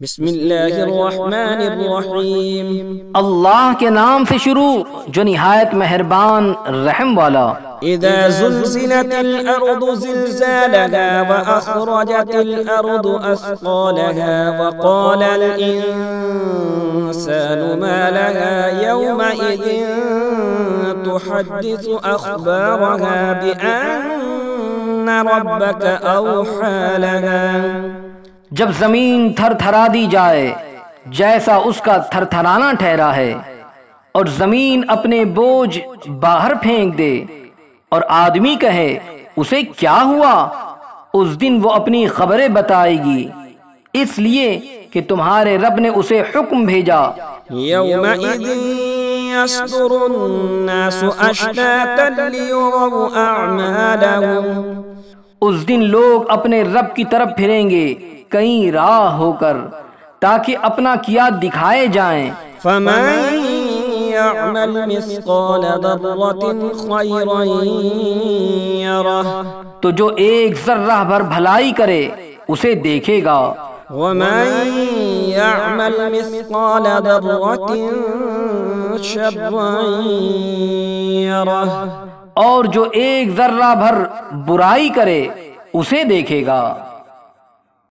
بسم اللہ الرحمن الرحیم اللہ کے نام سے شروع جو نہایت مہربان رحم والا۔ اذا زلزلت الارض زلزالها واخرجت الارض اثقالها وقال الانسان ما لها يومئذ تحدث اخبارها بان ربك اوحى لها۔ جب زمین تھر تھرا دی جائے جیسا اس کا تھر تھرانا ٹھہرا ہے، اور زمین اپنے بوجھ باہر پھینک دے، اور آدمی کہے اسے کیا ہوا، اس دن وہ اپنی خبریں بتائے گی، اس لیے کہ تمہارے رب نے اسے حکم بھیجا۔ يومئذ يصدر الناس اشتاتا ليروا اعمالهم۔ اس دن لوگ اپنے رب کی طرف پھریں گے کئی راہ ہو کر تاکہ اپنا کیا دکھائے جائیں۔ فمن يعمل مثقال ذرة خيرا يره۔ تو جو ایک ذرہ بھر بھلائی کرے اسے دیکھے گا، ومن يعمل مثقال ذرة شرا يره۔ اور جو ایک ذرہ بھر برائی کرے اسے دیکھے گا۔